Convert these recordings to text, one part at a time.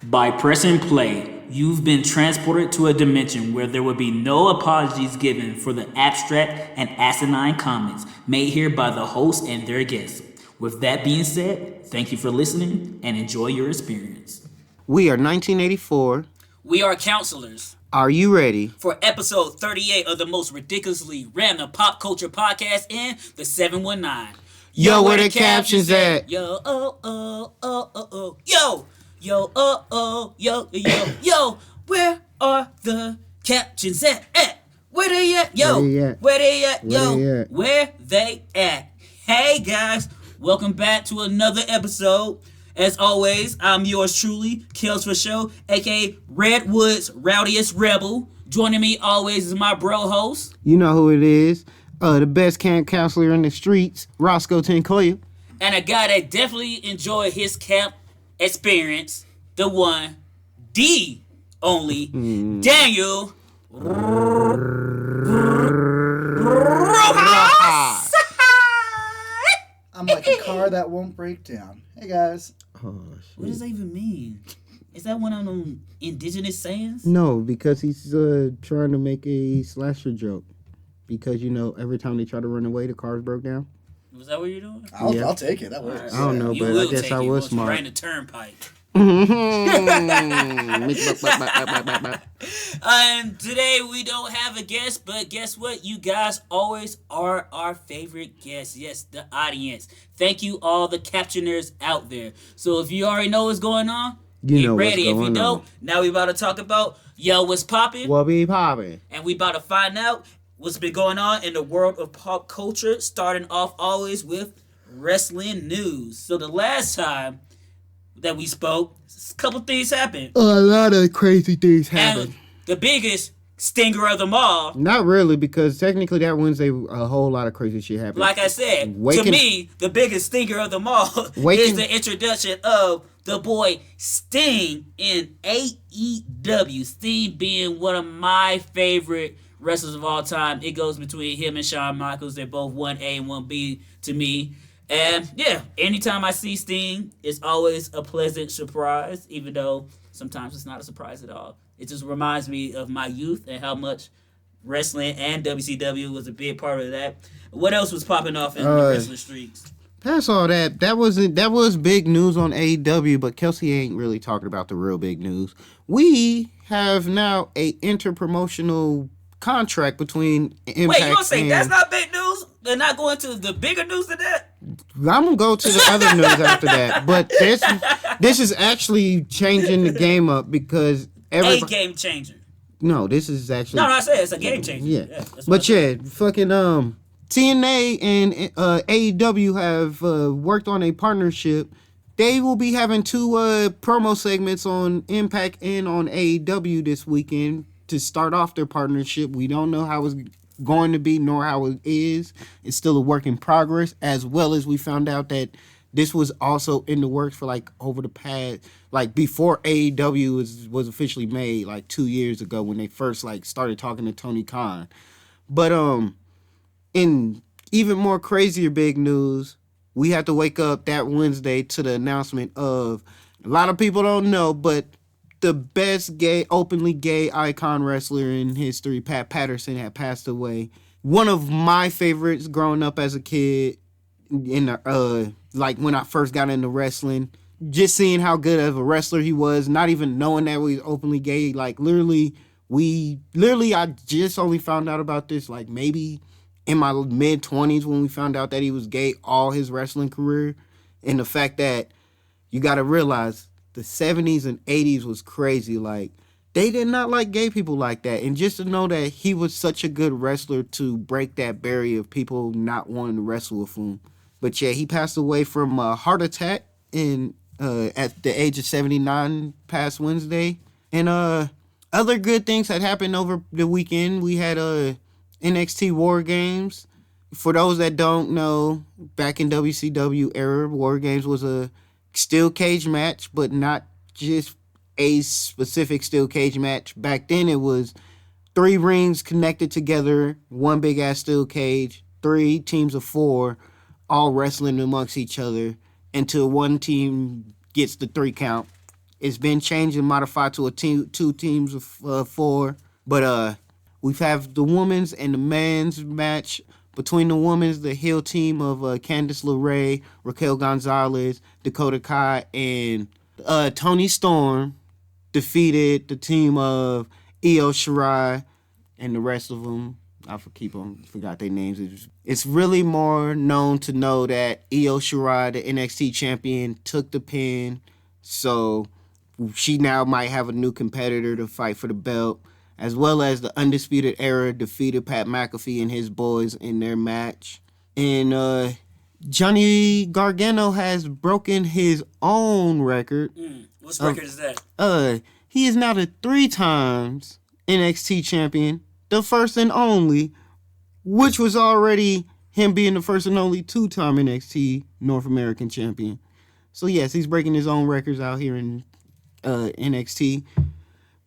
By pressing play, you've been transported to a dimension where there will be no apologies given for the abstract and asinine comments made here by the host and their guests. With that being said, thank you for listening and enjoy your experience. We are 1984. We are counselors. Are you ready? For episode 38 of the most ridiculously random pop culture podcast in the 719. Yo, where the captions at? Yo, yo, where are the captions at? Where they at? Yo, where they at? Yo, where they at? Hey guys, welcome back to another episode. As always, I'm yours truly, Kills for Show, aka Redwood's Rowdiest Rebel. Joining me always is my bro host. You know who it is. The best camp counselor in the streets, Roscoe Tinkoya. And a guy that definitely enjoyed his camp experience, the one, the only, Daniel Rojas. I'm like a car that won't break down. Hey guys. Oh, shit. What does that even mean? Is that one of them indigenous sayings? No, because he's trying to make a slasher joke. Because, you know, every time they try to run away, the cars broke down. Was that what you're doing? I'll take it. That works. I don't know, but I guess I was smart. Right in the turnpike. And today we don't have a guest, but guess what? You guys always are our favorite guests. Yes, the audience. Thank you, all the Captioners out there. So if you already know what's going on, get ready. If you don't, now we about to talk about what's popping. What be popping? And we about to find out what's been going on in the world of pop culture, starting off always with wrestling news. So the last time that we spoke, a couple things happened. A lot of crazy things happened. And the biggest stinger of them all. Not really, because technically that Wednesday a whole lot of crazy shit happened. Like I said, to me, the biggest stinger of them all is the introduction of the boy Sting in AEW. Sting being one of my favorite wrestlers of all time. It goes between him and Shawn Michaels. They're both 1A and 1B to me. And yeah, anytime I see Sting, it's always a pleasant surprise, even though sometimes it's not a surprise at all. It just reminds me of my youth and how much wrestling and WCW was a big part of that. What else was popping off in the wrestling streets? That's all that. That was big news on AEW, but Kelsey ain't really talking about the real big news. We have now a interpromotional contract between Impact. Wait, you gonna say that's not big news? They're not going to the bigger news than that? I'm gonna go to the other news after that. But this is actually changing the game up because a game changer. No, this is actually no. I said it's a game changer. Yeah, but yeah, fucking TNA and AEW have worked on a partnership. They will be having two promo segments on Impact and on AEW this weekend to start off their partnership. We don't know how it's going to be nor how it is. It's still a work in progress, as well as we found out that this was also in the works for like over the past, like before AEW was officially made like 2 years ago when they first like started talking to Tony Khan. But in even more crazier big news, we had to wake up that Wednesday to the announcement of, a lot of people don't know, but the best openly gay icon wrestler in history, Pat Patterson, had passed away. One of my favorites growing up as a kid, in the like when I first got into wrestling, just seeing how good of a wrestler he was, not even knowing that he was openly gay. Like literally, I just only found out about this like maybe in my mid-20s when we found out that he was gay all his wrestling career. And the fact that you got to realize the 70s and 80s was crazy. Like, they did not like gay people like that. And just to know that he was such a good wrestler to break that barrier of people not wanting to wrestle with him. But yeah, he passed away from a heart attack at the age of 79 past Wednesday. And other good things had happened over the weekend. We had Nxt War Games. For those that don't know, back in WCW era, War Games was a steel cage match, but not just a specific steel cage match. Back then it was 3 rings connected together, 1 big ass steel cage, 3 teams of 4 all wrestling amongst each other until one team gets the 3 count It's been changed and modified to two teams of 4. But we have the women's and the men's match. Between the women's, the heel team of Candice LeRae, Raquel Gonzalez, Dakota Kai, and Toni Storm defeated the team of Io Shirai and the rest of them. Forgot their names. It's really more known to know that Io Shirai, the NXT champion, took the pin. So she now might have a new competitor to fight for the belt. As well as the Undisputed Era defeated Pat McAfee and his boys in their match. And Johnny Gargano has broken his own record. What record is that? He is now the 3 times NXT champion, the first and only, which was already him being the first and only 2-time NXT North American champion. So yes, he's breaking his own records out here in NXT.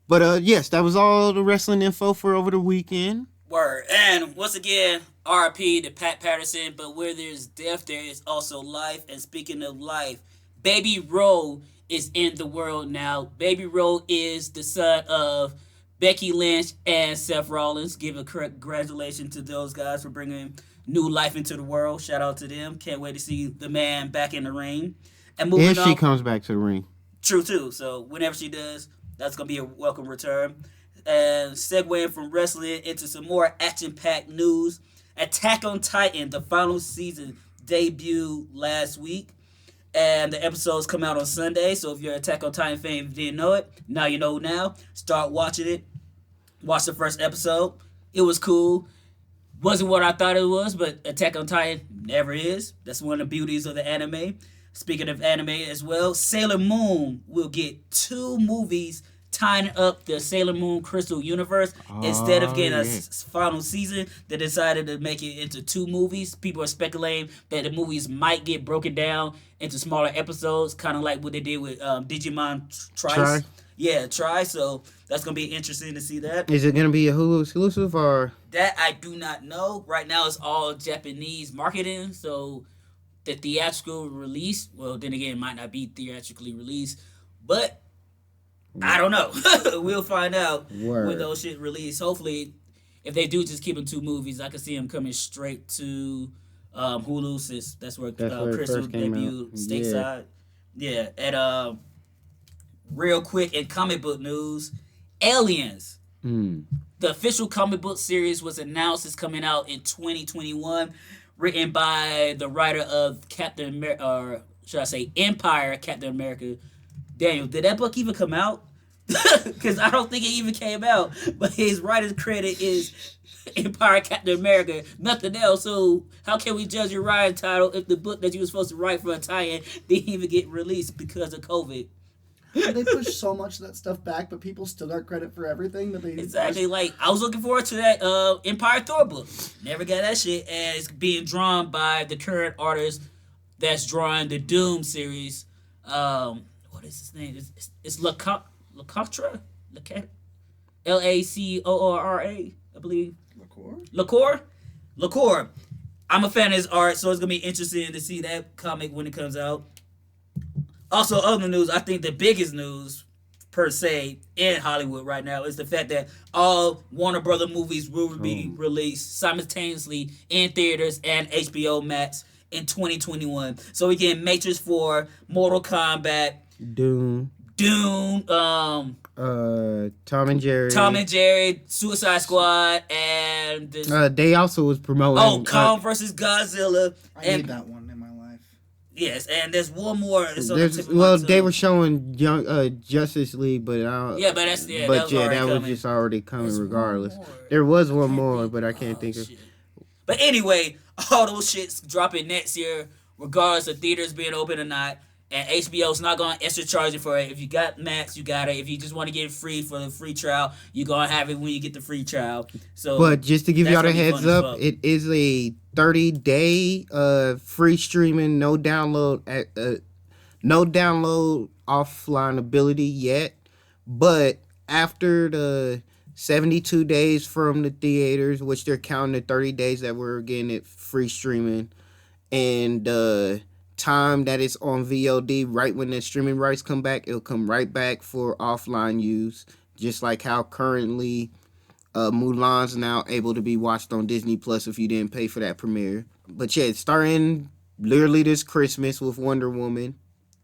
But yes, that was all the wrestling info for over the weekend. Word. And once again, RIP to Pat Patterson. But where there's death, there is also life. And speaking of life, Baby Rowe is in the world now. Baby Rowe is the son of Becky Lynch and Seth Rollins. Give a congratulations to those guys for bringing new life into the world. Shout out to them. Can't wait to see the man back in the ring. And moving on. If she comes back to the ring. True, too. So whenever she does, that's going to be a welcome return. And segueing from wrestling into some more action-packed news. Attack on Titan, the final season, debuted last week. And the episodes come out on Sunday. So if you're an Attack on Titan fan and you didn't know it, now you know now. Start watching it. Watch the first episode. It was cool. Wasn't what I thought it was, but Attack on Titan never is. That's one of the beauties of the anime. Speaking of anime as well, Sailor Moon will get 2 movies tying up the Sailor Moon Crystal universe. Instead of getting a final season, they decided to make it into 2 movies. People are speculating that the movies might get broken down into smaller episodes, kind of like what they did with Digimon Trice. Yeah, Try. So that's going to be interesting to see that. Is it going to be a Hulu exclusive or? That I do not know. Right now it's all Japanese marketing, so the theatrical release, well, then again, it might not be theatrically released, but I don't know. We'll find out when those shit release. Hopefully, if they do just keep them 2 movies, I can see them coming straight to Hulu, since that's where Crystal debuted stateside. Yeah. And real quick, in comic book news, Aliens. The official comic book series was announced. It's coming out in 2021. Written by the writer of Captain America, or should I say Empire Captain America. Daniel, did that book even come out? Because I don't think it even came out. But his writer's credit is Empire Captain America, nothing else. So how can we judge your writing title if the book that you were supposed to write for a tie-in didn't even get released because of COVID? They push so much of that stuff back, but people still got credit for everything that they exactly. Like, I was looking forward to that Empire Thor book. Never got that shit, and it's being drawn by the current artist that's drawing the Doom series. What is his name? It's LaCourra? Lacoora, I believe. LaCour. I'm a fan of his art, so it's gonna be interesting to see that comic when it comes out. Also, other news, I think the biggest news, per se, in Hollywood right now is the fact that all Warner Brother movies will be released simultaneously in theaters and HBO Max in 2021. So we get Matrix 4, Mortal Kombat, Doom, Tom and Jerry, Suicide Squad, and this, they also was promoting Kong versus Godzilla. I need that one in my life. Yes, and there's one more. They were showing Justice League, but that was just already coming regardless. There was one more, but I can't think of. But anyway, all those shits dropping next year, regardless of theaters being open or not. And HBO's not going to extra charge you for it. If you got Max, you got it. If you just want to get it free for the free trial, you're going to have it when you get the free trial. So, but just to give y'all the heads up, it is a 30-day free streaming, no download offline ability yet. But after the 72 days from the theaters, which they're counting the 30 days that we're getting it free streaming, and time that it's on VOD, right when the streaming rights come back, it'll come right back for offline use. Just like how currently Mulan's now able to be watched on Disney Plus if you didn't pay for that premiere. But yeah, it's starting literally this Christmas with Wonder Woman.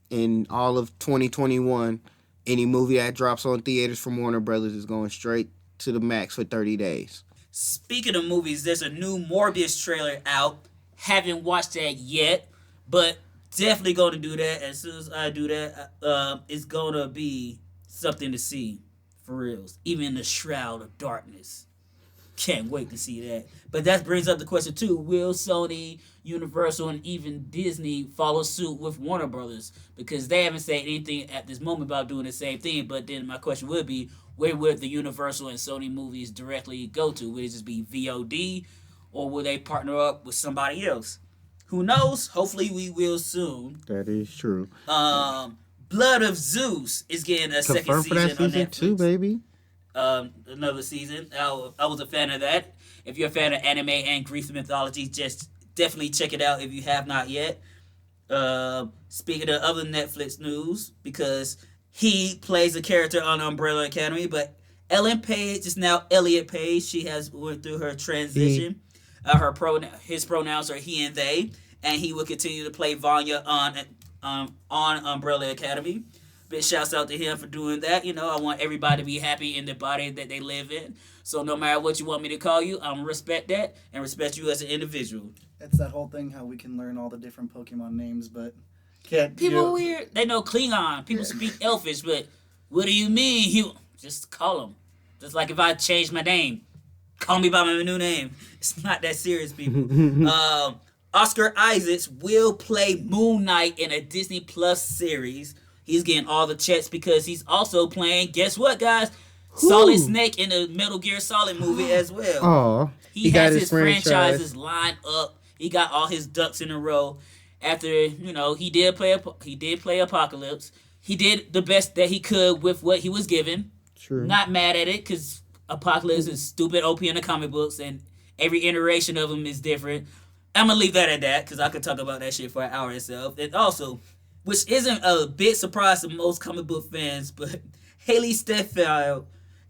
In all of 2021, any movie that drops on theaters from Warner Brothers is going straight to the max for 30 days. Speaking of movies, there's a new Morbius trailer out. Haven't watched that yet, but definitely going to do that. As soon as I do that, it's going to be something to see, for reals. Even in the Shroud of Darkness. Can't wait to see that. But that brings up the question too: will Sony, Universal, and even Disney follow suit with Warner Brothers? Because they haven't said anything at this moment about doing the same thing. But then my question would be, where would the Universal and Sony movies directly go to? Would it just be VOD, or will they partner up with somebody else? Who knows? Hopefully we will soon. That is true. Blood of Zeus is getting a second Confirmed for that season on season Netflix. too, baby. Another season. I was a fan of that. If you're a fan of anime and Greek mythology, just definitely check it out if you have not yet. Speaking of other Netflix news, because he plays a character on Umbrella Academy, but Ellen Page is now Elliot Page. She has went through her transition. His pronouns are he and they, and he will continue to play Vanya on Umbrella Academy. Big shouts out to him for doing that. You know, I want everybody to be happy in the body that they live in. So no matter what you want me to call you, I'm going to respect that and respect you as an individual. It's that whole thing how we can learn all the different Pokemon names, but can't. People weird. They know Klingon. People speak Elfish, but what do you mean? You just call them. Just like if I change my name, call me by my new name. It's not that serious, people. Oscar Isaacs will play Moon Knight in a Disney Plus series. He's getting all the checks because he's also playing, guess what, guys? Solid Snake in the Metal Gear Solid movie as well. Oh, he has his franchises lined up. He got all his ducks in a row. After, he did play Apocalypse. He did the best that he could with what he was given. True. Not mad at it because Apocalypse is stupid OP in the comic books and every iteration of him is different. I'm going to leave that at that because I could talk about that shit for an hour itself. And also, which isn't a big surprise to most comic book fans, but Haley Stefan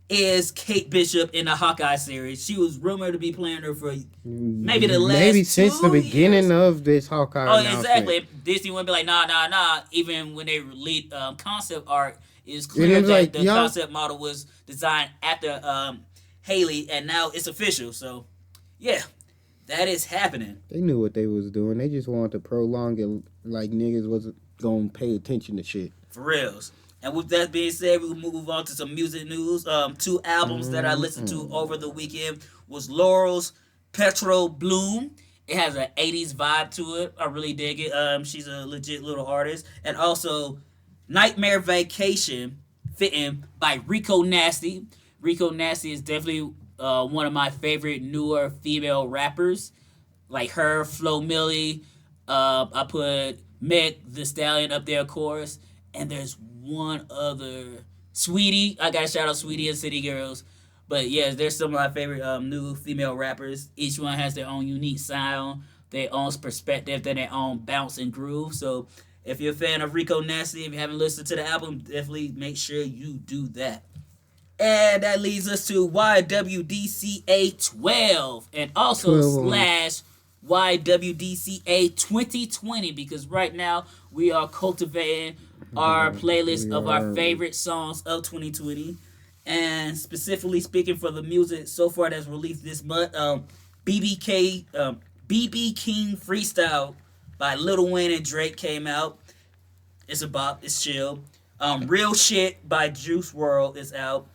is Kate Bishop in the Hawkeye series. She was rumored to be playing her for maybe the last maybe since the beginning years. Of this Hawkeye announcement. Exactly. Disney wouldn't be like, nah. Even when they released concept art, it's clear that the concept model was designed after Haley, and now it's official. So, yeah, that is happening. They knew what they was doing. They just wanted to prolong it like niggas wasn't gonna pay attention to shit. For reals. And with that being said, we'll move on to some music news. 2 albums that I listened to over the weekend was Laurel's Petro Bloom. It has an 80s vibe to it. I really dig it. She's a legit little artist. And also Nightmare Vacation, fitting by Rico Nasty. Rico Nasty is definitely one of my favorite newer female rappers. Like her, Flo Milli. I put Meg Thee Stallion up there, of course. And there's one other, Sweetie. I gotta shout out Sweetie and City Girls. But yes, there's some of my favorite new female rappers. Each one has their own unique sound, their own perspective, their own bounce and groove. So if you're a fan of Rico Nasty, if you haven't listened to the album, definitely make sure you do that. And that leads us to YWDCA 12 and also slash YWDCA 2020, because right now we are cultivating our playlist of our favorite songs of 2020. And specifically speaking for the music so far that's released this month, BB King Freestyle by Lil Wayne and Drake came out. It's a bop, it's chill. Real Shit by Juice WRLD is out.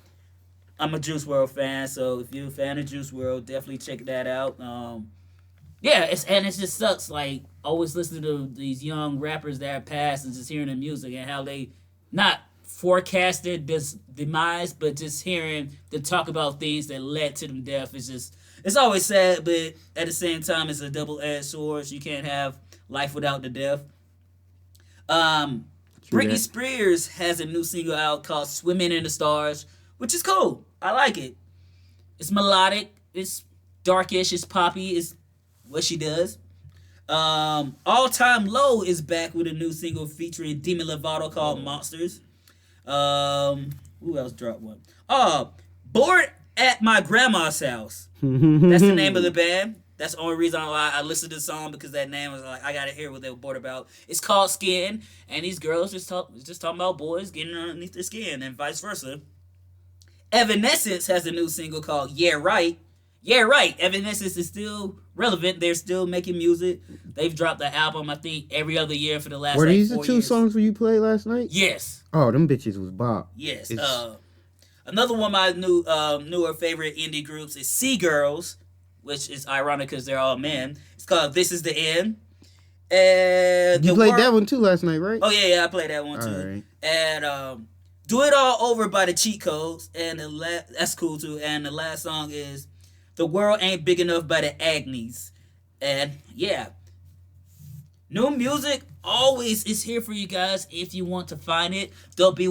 I'm a Juice WRLD fan, so if you're a fan of Juice WRLD, definitely check that out. It just sucks, like, always listening to these young rappers that have passed and just hearing the music and how they not forecasted this demise, but just hearing them talk about things that led to them death is just, it's always sad, but at the same time, it's a double-edged sword. So you can't have life without the death. Britney Spears has a new single out called Swimming in the Stars, which is cool. I like it. It's melodic. It's darkish. It's poppy. It's what she does. All Time Low is back with a new single featuring Demi Lovato called Monsters. Who else dropped one? Bored at My Grandma's House. That's the name of the band. That's the only reason why I listened to the song, because that name was like, I gotta hear what they were bored about. It's called Skin, and these girls just talking about boys getting underneath their skin, and vice versa. Evanescence has a new single called Yeah Right. Yeah Right. Evanescence is still relevant. They're still making music. They've dropped the album, I think, every other year for the last. Were these the 4 two years. songs you played last night? Yes. Oh, them bitches was bop. Yes. Another one of my newer favorite indie groups is Sea Girls, which is ironic because they're all men. It's called This Is the End. And you played that one too last night, right? Oh yeah, I played that one too. Right. And Do It All Over by the Cheat Codes, and that's cool too. And the last song is The World Ain't Big Enough by the Agnes. And yeah, new music always is here for you guys if you want to find it. Don't be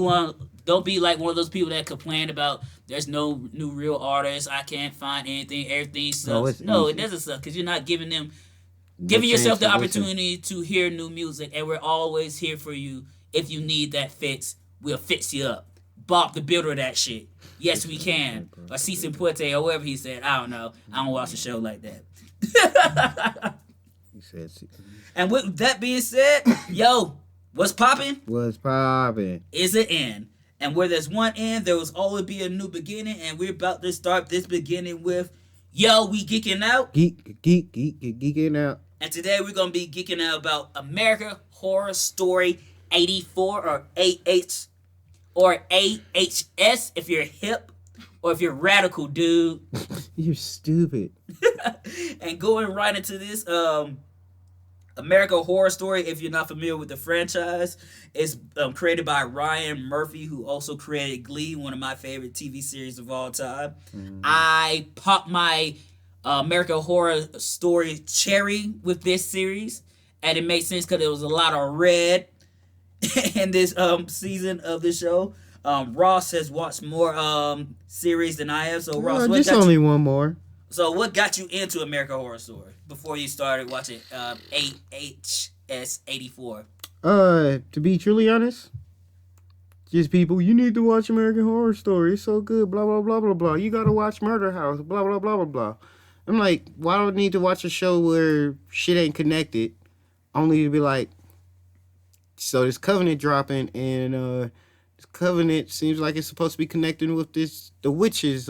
like one of those people that complain about there's no new real artists. I can't find anything. Everything sucks. No, it doesn't suck because you're not giving yourself the opportunity to hear new music. And we're always here for you. If you need that fix, we'll fix you up. Bob the Builder, that shit. Yes, we can. Or Cecil Puente, or whatever he said. I don't know. I don't watch the show like that. He said. And with that being said, yo, what's popping? What's popping? Is an end. And where there's one end, there will always be a new beginning. And we're about to start this beginning with, yo, we geeking out. Geeking out. And today we're going to be geeking out about American Horror Story 84 or AH or AHS if you're hip or if you're radical, dude. You're stupid. And going right into this, American Horror Story, if you're not familiar with the franchise, is created by Ryan Murphy, who also created Glee, one of my favorite TV series of all time. I popped my American Horror Story cherry with this series, and it made sense because there was a lot of red in this season of the show. Ross has watched more series than I have, so Ross, just only one more. So what got you into American Horror Story before you started watching AHS 84? To be truly honest, just people, you need to watch American Horror Story. It's so good, blah, blah, blah, blah, blah. You gotta watch Murder House, blah, blah, blah, blah, blah. I'm like, why do I need to watch a show where shit ain't connected? Only to be like, so this Covenant dropping, and this Covenant seems like it's supposed to be connecting with the Witches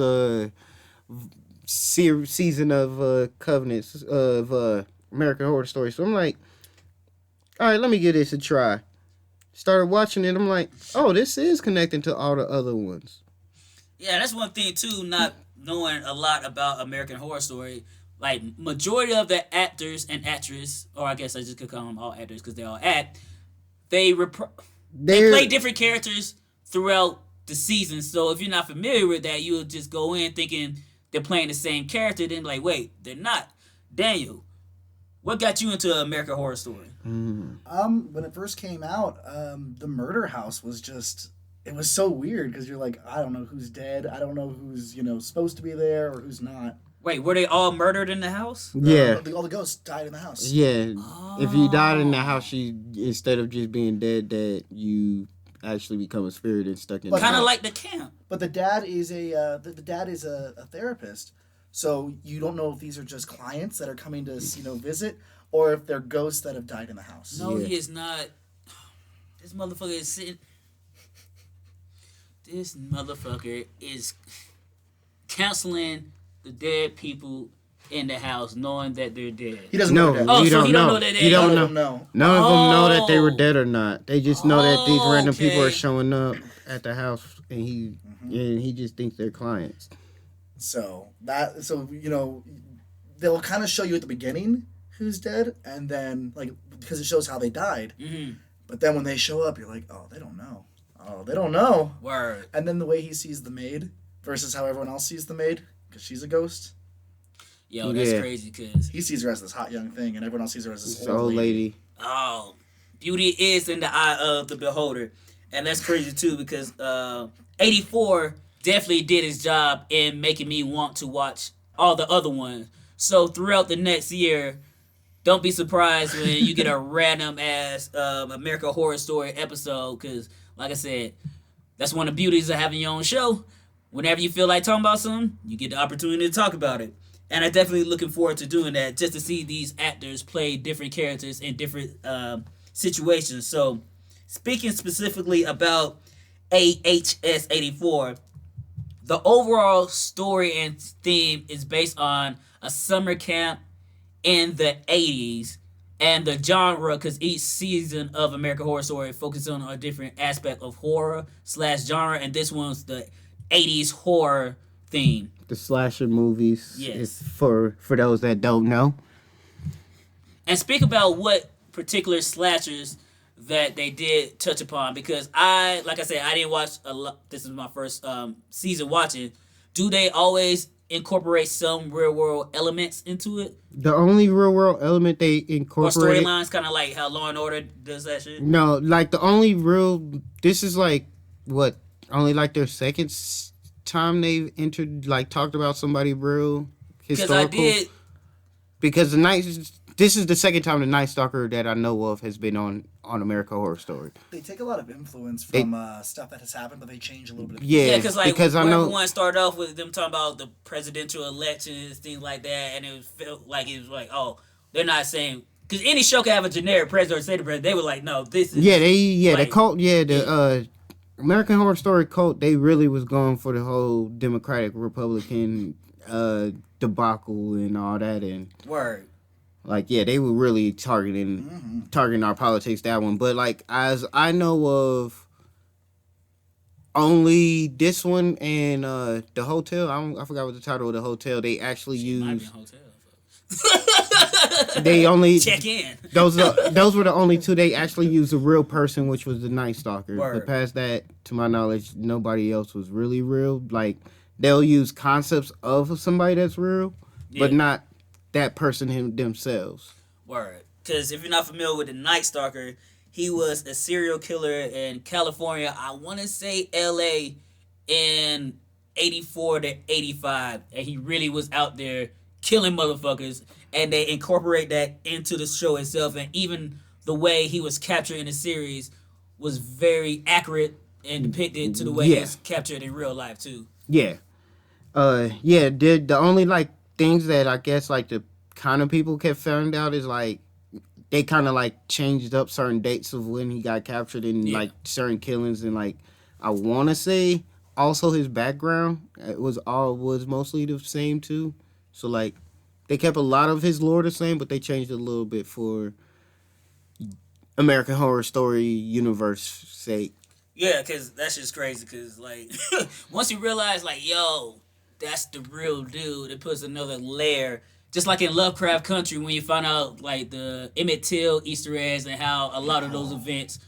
season of Covenants of American Horror Story. So I'm like, all right, let me give this a try. Started watching it. I'm like, oh, this is connecting to all the other ones. Yeah, that's one thing too. Not knowing a lot about American Horror Story. Like majority of the actors and actresses, or I guess I just could call them all actors because they all act. They play different characters throughout the season. So if you're not familiar with that, you'll just go in thinking they're playing the same character. Then like, wait, they're not. Daniel, what got you into American Horror Story? When it first came out, the murder house was just, it was so weird because you're like, I don't know who's dead. I don't know who's, supposed to be there or who's not. Wait, were they all murdered in the house? Yeah. All the ghosts died in the house. Yeah. Oh. If you died in the house, instead of just being dead, you actually become a spirit and stuck in. Kind of like the camp. But the dad is a therapist, so you don't know if these are just clients that are coming to visit, or if they're ghosts that have died in the house. No, he is not. This motherfucker is sitting. This motherfucker is counseling the dead people in the house, knowing that they're dead. He doesn't know they're dead. Oh, so he don't know they're dead. You don't know. None of them know that they were dead or not. They just know that these random people are showing up at the house, and he just thinks they're clients. So they'll kind of show you at the beginning who's dead, and then because it shows how they died. Mm-hmm. But then when they show up, you're like, oh, they don't know. Oh, they don't know. Word. And then the way he sees the maid versus how everyone else sees the maid, because she's a ghost. Yo, that's crazy, because he sees her as this hot young thing, and everyone else sees her as this old lady. Oh, beauty is in the eye of the beholder. And that's crazy, too, because 84 definitely did his job in making me want to watch all the other ones. So throughout the next year, don't be surprised when you get a random ass American Horror Story episode, because, like I said, that's one of the beauties of having your own show. Whenever you feel like talking about something, you get the opportunity to talk about it. And I'm definitely looking forward to doing that, just to see these actors play different characters in different situations. So, speaking specifically about AHS 84, the overall story and theme is based on a summer camp in the 80s, and the genre, because each season of American Horror Story focuses on a different aspect of horror / genre, and this one's the 80s horror theme. The slasher movies. Yes. For those that don't know. And speak about what particular slashers that they did touch upon, because like I said, I didn't watch a lot. This is my first season watching. Do they always incorporate some real world elements into it? The only real world element they incorporate, or storylines, kind of like how Law and Order does that shit. No, like the only real. This is like what only like their second time they've entered, like talked about somebody real historical. Because I did. Because this is the second time the Night Stalker that I know of has been on American Horror Story. They take a lot of influence from stuff that has happened, but they change a little bit. Yeah, because I know one started off with them talking about the presidential elections, things like that, and it felt like oh, they're not saying, because any show can have a generic president or state president. They were like, no, this is the cult, the American Horror Story cult. They really was going for the whole Democratic Republican debacle and all that, and word. Like, yeah, they were really targeting our politics, that one. But, like, as I know of, only this one and the hotel, I forgot what the title of the hotel, they actually use. They only check in. Those were the only two they actually used a real person, which was the Night Stalker. Word. But past that, to my knowledge, nobody else was really real. Like, they'll use concepts of somebody that's real, but not that person themselves. Word. Because if you're not familiar with the Night Stalker, he was a serial killer in California. I want to say LA in 84 to 85. And he really was out there killing motherfuckers. And they incorporate that into the show itself. And even the way he was captured in the series was very accurate and depicted to the way he was captured in real life, too. Yeah. The only, like, things that I guess, like, the kind of people kept found out is, like, they kind of, like, changed up certain dates of when he got captured in, like, certain killings. And, like, I want to say also his background was mostly the same, too. So, like, they kept a lot of his lore the same, but they changed it a little bit for American Horror Story universe sake. Yeah, because that's just crazy. Because, like, once you realize, like, yo, that's the real dude, it puts another layer. Just like in Lovecraft Country, when you find out, like, the Emmett Till Easter eggs and how a lot of those events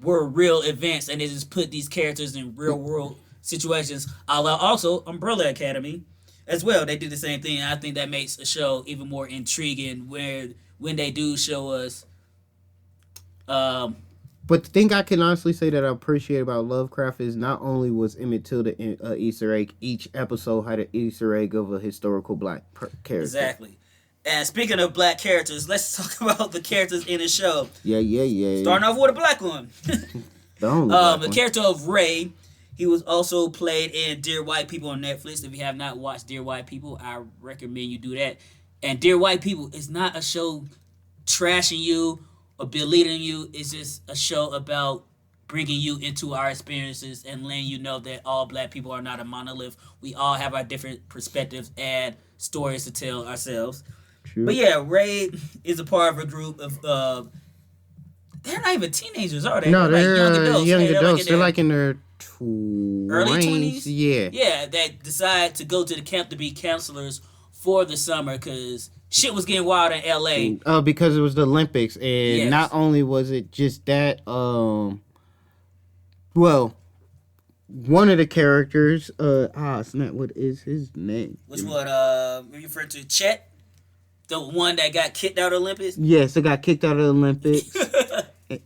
were real events, and they just put these characters in real-world situations. Also, Umbrella Academy as well. They do the same thing. I think that makes a show even more intriguing when they do show us... But the thing I can honestly say that I appreciate about Lovecraft is not only was Emmett Till the Easter egg, each episode had an Easter egg of a historical black character. Exactly. And speaking of black characters, let's talk about the characters in the show. Yeah. Starting off with a black one. The character of Ray, he was also played in Dear White People on Netflix. If you have not watched Dear White People, I recommend you do that. And Dear White People is not a show trashing you or belittling you. It's just a show about bringing you into our experiences and letting you know that all black people are not a monolith. We all have our different perspectives and stories to tell ourselves. True. But yeah, Ray is a part of a group of they're not even teenagers, are they? No, they're young adults. They're like in their 20s. Early 20s? Yeah. Yeah, that decide to go to the camp to be counselors for the summer because shit was getting wild in LA. Because it was the Olympics, and not only was it just that, well, one of the characters, snap, what is his name? Which one, are you referring to Chet? The one that got kicked out of the Olympics? Yes, it got kicked out of the Olympics.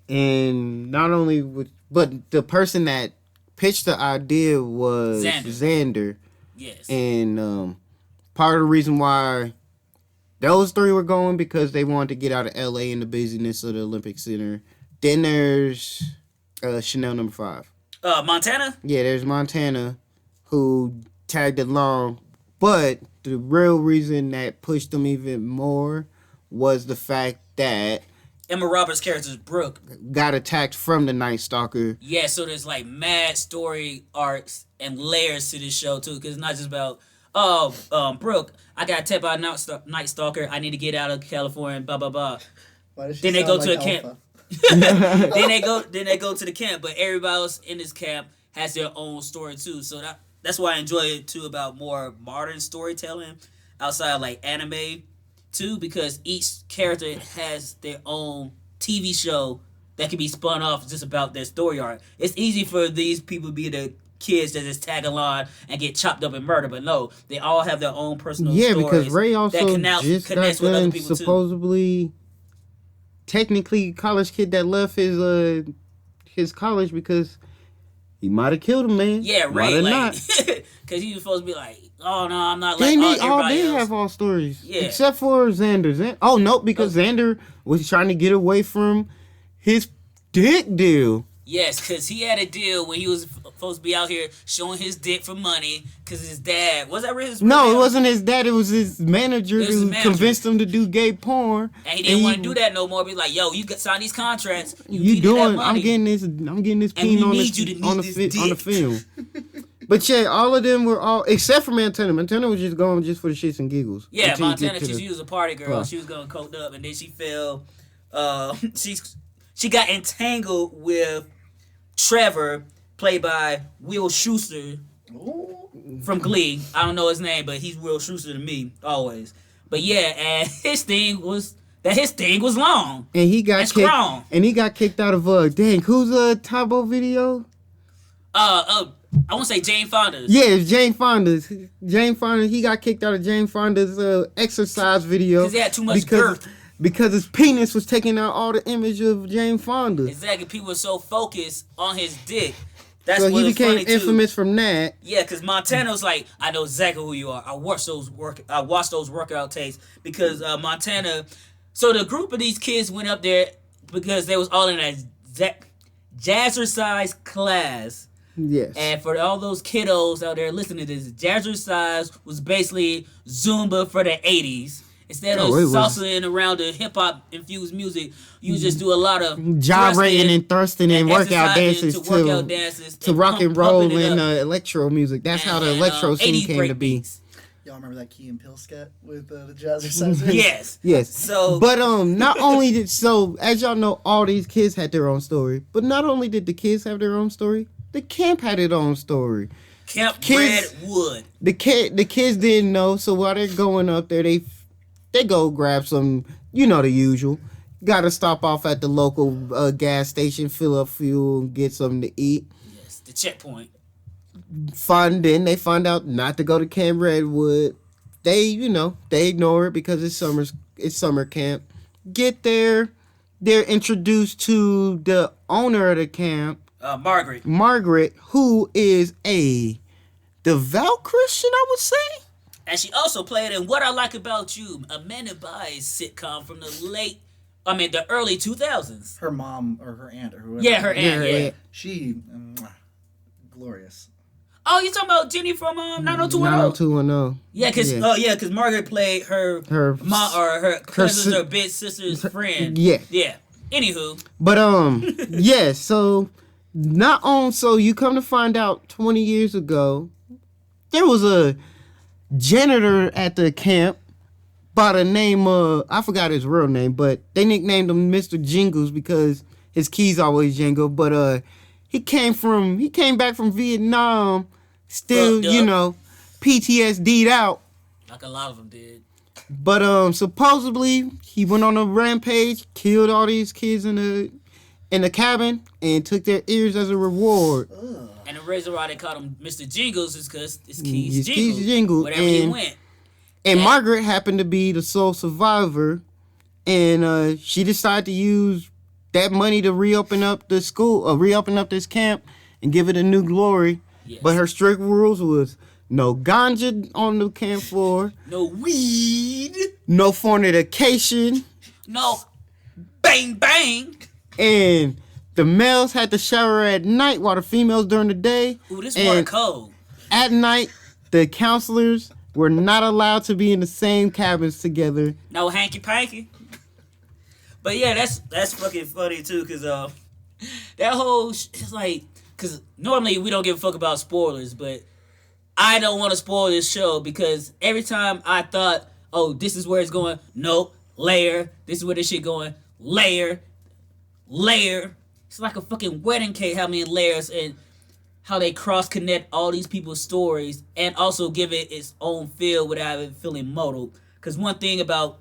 And not only, but the person that pitched the idea was Xander. Yes. And part of the reason why Those three were going because they wanted to get out of LA and the busyness of the Olympic Center. Then there's Chanel number 5. Montana? Yeah, there's Montana, who tagged along. But the real reason that pushed them even more was the fact that Emma Roberts' character Brooke got attacked from the Night Stalker. Yeah, so there's like mad story arcs and layers to this show too, because it's not just about Brooke, I got attacked by a Night Stalker. I need to get out of California. Blah blah blah. Then they go to a camp. then they go to the camp, but everybody else in this camp has their own story too. So that's why I enjoy it too about more modern storytelling outside of like anime too, because each character has their own TV show that can be spun off just about their story arc. It's easy for these people to be the kids that just tag along and get chopped up and murdered, but no, they all have their own personal stories. Yeah, because Ray also that just connects got with other done people supposedly, technically, college kid that left his college because he might have killed a man. Yeah, Ray, like, because he was supposed to be like, oh no, I'm not like everybody else. They have all stories, yeah, except for Xander. Oh no, because Xander was trying to get away from his dick deal. Yes, because he had a deal when he was supposed to be out here showing his dick for money because his dad... Was that his... No, it wasn't his dad. It was his manager who convinced him to do gay porn. And he didn't want to do that no more. Be like, yo, you sign these contracts. You doing... I'm getting this peen on the film. But yeah, all of them were all... Except for Montana. Montana was just going just for the shits and giggles. Yeah, Montana, she was a party girl. She was going coked up and then she fell... She got entangled with Trevor, played by Will Schuester from Glee. I don't know his name, but he's Will Schuester to me always. But yeah, and his thing was long. And he got kicked. And he got kicked out of who's Tabo video? I want to say Jane Fonda's. Yeah, it's Jane Fonda's. Jane Fonda. He got kicked out of Jane Fonda's exercise video because he had too much girth. Because his penis was taking out all the image of Jane Fonda. Exactly. People were so focused on his dick. That's so what he became infamous from that. Yeah, because Montana was like, I know exactly who you are. I watched those workout tapes because Montana. So the group of these kids went up there because they was all in a jazzercise class. Yes. And for all those kiddos out there listening to this, jazzercise was basically Zumba for the 80s. Instead of salsaing around the hip-hop infused music, you just do a lot of gyrating and thrusting and workout dances to rock and roll and electro music. That's how the electro scene came to be. Y'all remember that Key and Peele sketch with the jazzercise? Yes. So, but not only did as y'all know, all these kids had their own story. But not only did the kids have their own story, the camp had its own story. Camp Redwood. The kids didn't know, so while they're going up there, they go grab some, the usual. Gotta stop off at the local gas station, fill up fuel, and get something to eat. Yes, the checkpoint. Then they find out not to go to Camp Redwood. They ignore it because it's summer camp. Get there, they're introduced to the owner of the camp, Margaret. Margaret, who is a devout Christian, I would say. And she also played in What I Like About You, a Man and Boys sitcom from the early 2000s. Her mom or her aunt or whoever. Yeah, her aunt, yeah. She, glorious. Oh, you talking about Jenny from 90210? 90210. Yeah, because Margaret played her mom or her cousin's or big sister's friend. Yeah. Yeah. Anywho. But, yeah, so so you come to find out 20 years ago, there was a janitor at the camp by the name of, I forgot his real name, but they nicknamed him Mr. Jingles because his keys always jingle. But he came back from Vietnam, still, PTSD'd out. Like a lot of them did. But supposedly he went on a rampage, killed all these kids in the cabin, and took their ears as a reward. Ugh. And the reason why they called him Mr. Jingles is because his keys jingle wherever he went. And Margaret happened to be the sole survivor, and she decided to use that money to reopen up the school, reopen up this camp, and give it a new glory. Yes. But her strict rules was No ganja on the camp floor. No weed. No fornication. No bang bang. And the males had to shower at night while the females during the day. Ooh, this water cold. At night, the counselors were not allowed to be in the same cabins together. No hanky panky. But yeah, that's fucking funny too, cause that whole it's like, cause normally we don't give a fuck about spoilers, but I don't want to spoil this show because every time I thought, oh, this is where it's going, nope, layer. This is where this shit going, layer. It's like a fucking wedding cake, how many layers and how they cross connect all these people's stories and also give it its own feel without it feeling muddled. Cause one thing about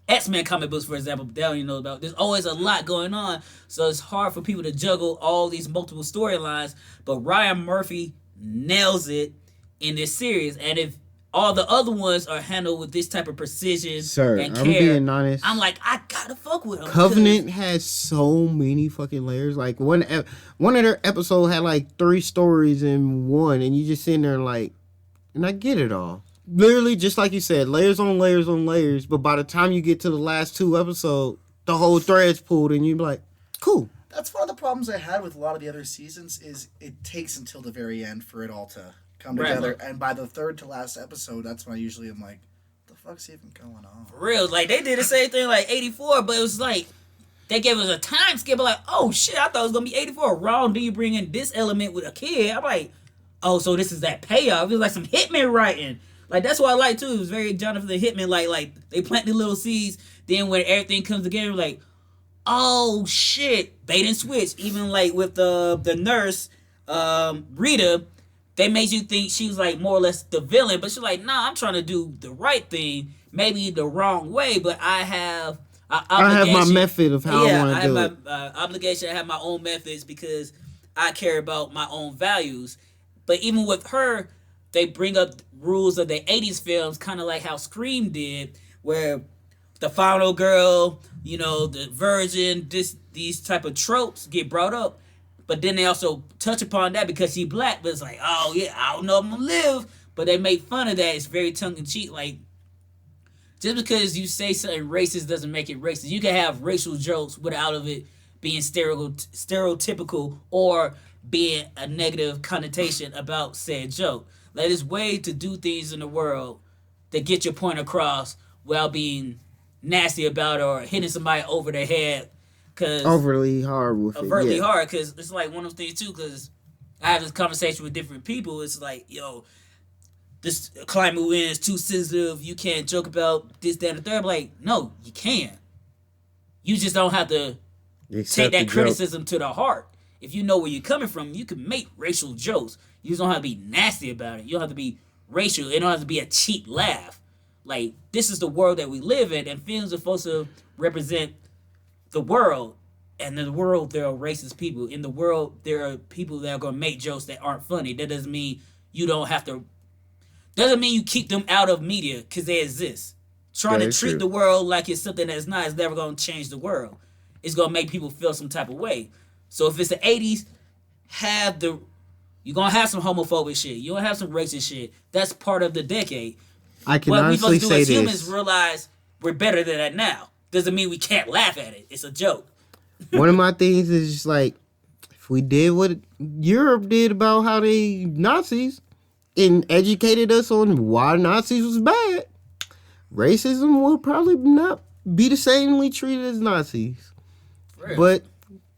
X-Men comic books, for example, they don't even know about. There's always a lot going on, so it's hard for people to juggle all these multiple storylines. But Ryan Murphy nails it in this series, and if all the other ones are handled with this type of precision and care, I'm being honest. I'm like, I gotta fuck with them. Covenant has so many fucking layers. Like one of their episodes had like 3 stories in one, and you just sitting there like, and I get it all. Literally, just like you said, layers on layers on layers. But by the time you get to the last 2 episodes, the whole thread's pulled, and you're like, cool. That's one of the problems I had with a lot of the other seasons is it takes until the very end for it all to come together. And by the 3rd to last episode, that's when I usually am like, what the fuck's even going on? For real, like they did the same thing like 84, but it was like they gave us a time skip. Like, oh shit, I thought it was gonna be 84. Wrong, do you bring in this element with a kid? I'm like, oh, so this is that payoff. It was like some Hitman writing. Like, that's what I like, too. It was very Jonathan the Hitman. Like they plant the little seeds. Then when everything comes together, like, oh, shit. Bait and switch. Even, like, with the nurse, Rita, they made you think she was, like, more or less the villain. But she's like, nah, I'm trying to do the right thing. Maybe the wrong way, but I have I have my method of how I want to do it. I have my obligation. I have my own methods because I care about my own values. But even with her, they bring up rules of the 80s films, kind of like how Scream did, where the final girl, you know, the virgin, these type of tropes get brought up. But then they also touch upon that because she's black, but it's like, oh yeah, I don't know if I'm gonna live. But they make fun of that. It's very tongue-in-cheek. Like, just because you say something racist doesn't make it racist. You can have racial jokes without of it being stereotypical or being a negative connotation about said joke. Like, there's way to do things in the world that get your point across without being nasty about it or hitting somebody over their head. Overly hard with overtly hard, because it's like one of those things, too, because I have this conversation with different people. It's like, yo, this climate we're in is too sensitive. You can't joke about this, that, and the third. I'm like, no, you can. You just don't have to take that criticism to the heart. If you know where you're coming from, you can make racial jokes. You just don't have to be nasty about it. You don't have to be racial. It don't have to be a cheap laugh. Like, this is the world that we live in, and films are supposed to represent the world. And in the world, there are racist people. In the world, there are people that are going to make jokes that aren't funny. That doesn't mean you don't have to... Doesn't mean you keep them out of media, because they exist. Trying to treat the world like it's something that's not is never going to change the world. It's going to make people feel some type of way. So if it's the 80s, you're going to have some homophobic shit. You're going to have some racist shit. That's part of the decade. I can honestly say this. What we supposed to do as humans realize we're better than that now. Doesn't mean we can't laugh at it. It's a joke. One of my things is just like, if we did what Europe did about how they Nazis and educated us on why Nazis was bad, racism will probably not be the samely treated as Nazis. Really? But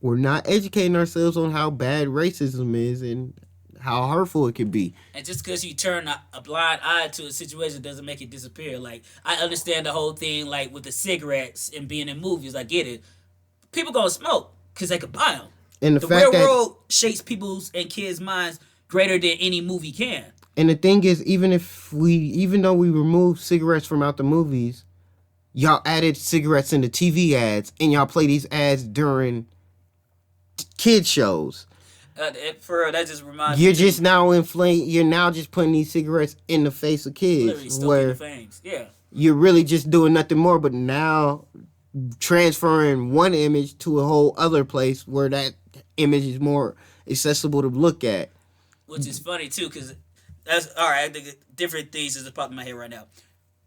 we're not educating ourselves on how bad racism is and how hurtful it can be. And just because you turn a blind eye to a situation doesn't make it disappear. Like, I understand the whole thing, like, with the cigarettes and being in movies. I get it. People gonna smoke because they can buy them. And the real world shapes people's and kids' minds greater than any movie can. And the thing is, even though we removed cigarettes from out the movies, y'all added cigarettes into TV ads, and y'all play these ads during kid shows. For real, that just reminds me. You're now just putting these cigarettes in the face of kids. Where fangs. Yeah. You're really just doing nothing more, but now transferring one image to a whole other place where that image is more accessible to look at. Which is funny, too, because That's all right. I think different things is popping in my head right now.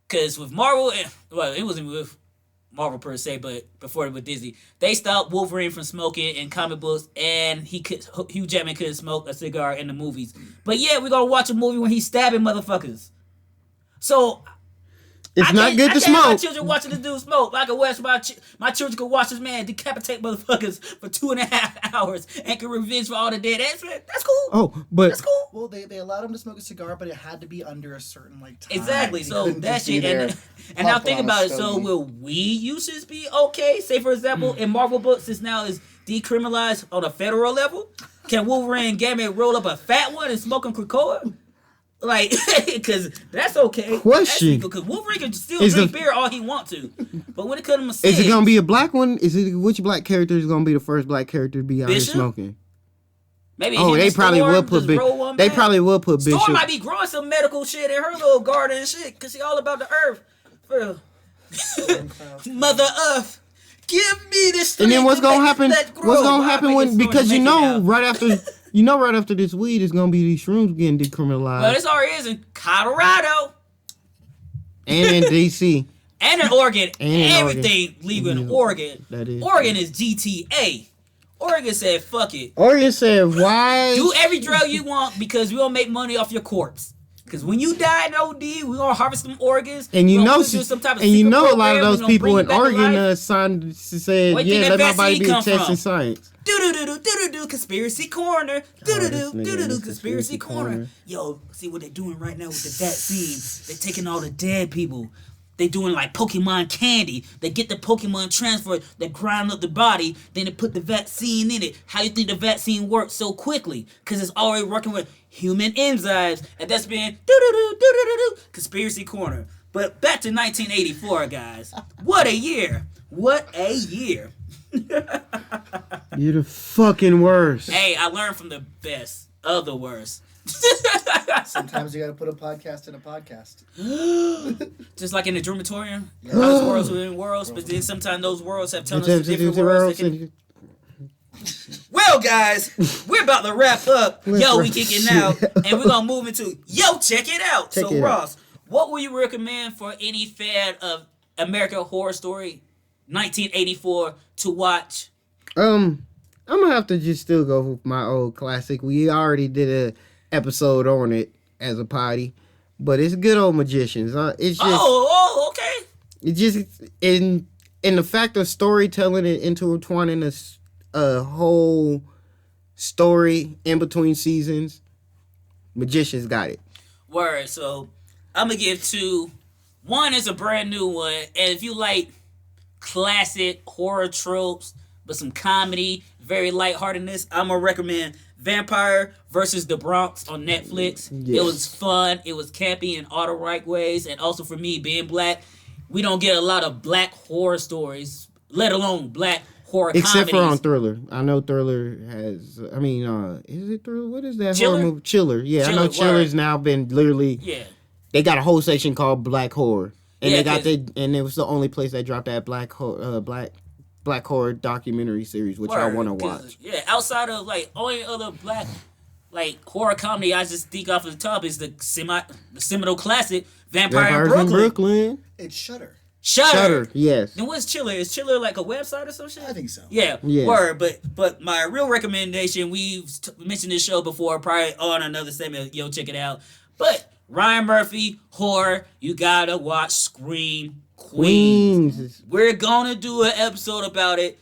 Because with Marvel, it wasn't with Marvel per se, but before with Disney, they stopped Wolverine from smoking in comic books, and Hugh Jackman couldn't smoke a cigar in the movies. But yeah, we're gonna watch a movie when he's stabbing motherfuckers. So it's not good to smoke. My children watching this dude smoke. I can watch my children could watch this man decapitate motherfuckers for 2.5 hours and can revenge for all the dead. That's cool. Oh, but that's cool. Well, they allowed him to smoke a cigar, but it had to be under a certain time. Exactly. So that shit. And now think about it. So will weed usage be okay? Say for example, in Marvel books, this now is decriminalized on a federal level. Can Wolverine and Gambit roll up a fat one and smoke on Krakoa? Like, because that's okay. Question. Because Wolverine can still drink beer all he want to. But when it comes to is it going to be a black one? Which black character is going to be the first black character to be out here smoking? Maybe they probably will put Bishop. They probably will put Bishop. Storm might be growing some medical shit in her little garden and shit. Because she all about the earth. Mother Earth. Give me this. And then what's gonna happen? What's gonna happen when? Because right after this weed is gonna be these shrooms getting decriminalized. Well, this already is in Colorado, and in DC, and in Oregon. Everything leaving Oregon. That is. Oregon is GTA. Oregon said, "Fuck it." Oregon said, "Why do every drug you want because we don't make money off your corpse." Because when you die in OD, we're going to harvest them organs. And you know, a lot of those people in Oregon said, yeah, let nobody be testing science. Do-do-do-do-do-do-do, Conspiracy Corner. Do-do-do-do-do-do, Conspiracy Corner. Yo, see what they're doing right now with the vaccine. They're taking all the dead people. They doing like Pokemon candy. They get the Pokemon transferred, they grind up the body, then they put the vaccine in it. How you think the vaccine works so quickly? Because it's already working with human enzymes. And that's been Conspiracy Corner. But back to 1984, guys. What a year. What a year. You're the fucking worst. Hey, I learned from the best of the worst. Sometimes you gotta put a podcast in a podcast. Just like in the Dreamatorium. Yeah. Those worlds within worlds, but then sometimes those worlds have tunnels to different worlds. Well, guys, we're about to wrap up. Yo, we kicking out, and we're gonna move into Yo, check it out. So, Ross, what would you recommend for any fan of American Horror Story 1984 to watch? I'm gonna have to just still go with my old classic. We already did a episode on it as a potty, but it's good old Magicians. It's just okay. It just in the fact of storytelling and intertwining a whole story in between seasons. Magicians got it. Word. So I'm gonna give two. One is a brand new one, and if you like classic horror tropes but some comedy, very lightheartedness, I'm gonna recommend Vampire versus the Bronx on Netflix. Yes. It was fun. It was campy in all the right ways. And also for me, being black, we don't get a lot of black horror stories, let alone black horror comedies. Except for on Thriller. I know Thriller has, is it Thriller? What is that horror movie? Chiller. Yeah, I know Chiller's now been literally, they got a whole section called Black Horror. And and it was the only place that dropped that black horror documentary series, which I want to watch. Yeah, outside of only other black horror comedy I just think off the top is the seminal classic Vampire in Brooklyn. It's Shudder, yes. Then what's Chiller? Is Chiller like a website or some shit? I think so. Yeah. Word. But my real recommendation, we've mentioned this show before, probably on another segment. Yo, check it out. But Ryan Murphy horror, you gotta watch Scream Queens. We're gonna do an episode about it.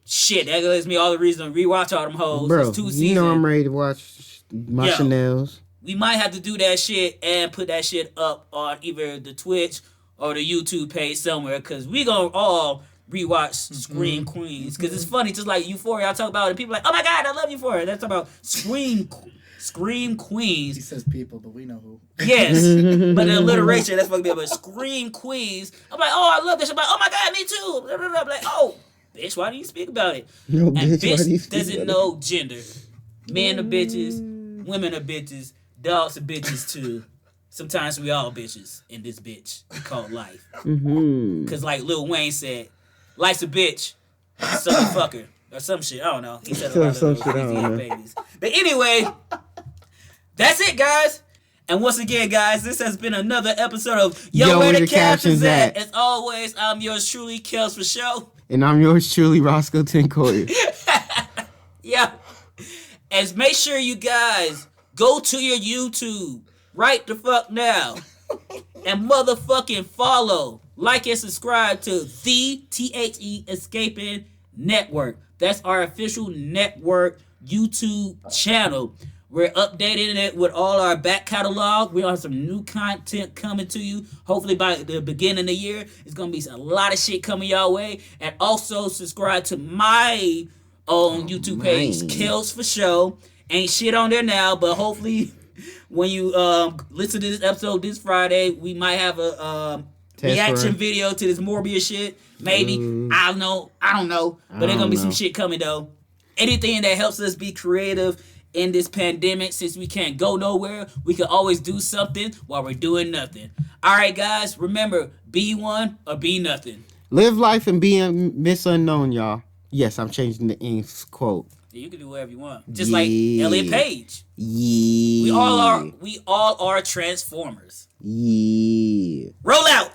Shit, that gives me all the reason to rewatch all them hoes. Bro, it's 2 seasons. You know I'm ready to watch my Chanels. We might have to do that shit and put that shit up on either the Twitch or the YouTube page somewhere, because we gonna all rewatch Scream Queens. Because it's funny, just like Euphoria, I talk about it, people are like, oh my god, I love Euphoria. That's about Scream Queens. He says people, but we know who. Yes, but the alliteration, that's fucking me up. But Scream Queens, I'm like, oh, I love this. I'm like, oh my god, me too. I'm like, oh, bitch, why do you speak about it? No, and bitch doesn't know gender. Men are bitches, women are bitches, dogs are bitches too. Sometimes we all bitches in this bitch called life. Because like Lil Wayne said, life's a bitch, so fuck her. Or some shit, I don't know. He said a lot of those babies. But anyway, that's it, guys. And once again, guys, this has been another episode of Yo, Where the Captions At? As always, I'm yours truly, Kels for show. And I'm yours truly, Roscoe Tinkoya. Yeah. And make sure you guys go to your YouTube right the fuck now and motherfucking follow, like, and subscribe to the THE Escaping Network. That's our official network YouTube channel. We're updating it with all our back catalog. We have some new content coming to you. Hopefully by the beginning of the year, it's going to be a lot of shit coming y'all way. And also subscribe to my own YouTube page, Kills for Show. Ain't shit on there now, but hopefully when you listen to this episode this Friday, we might have a reaction video to this Morbius shit. Maybe. I don't know. But there's going to be some shit coming, though. Anything that helps us be creative in this pandemic, since we can't go nowhere, we can always do something while we're doing nothing. All right, guys, remember, be one or be nothing. Live life and be Miss Unknown, y'all. Yes, I'm changing the Ink's quote. You can do whatever you want. Just like Elliot Page. Yeah. We all are Transformers. Yeah. Roll out.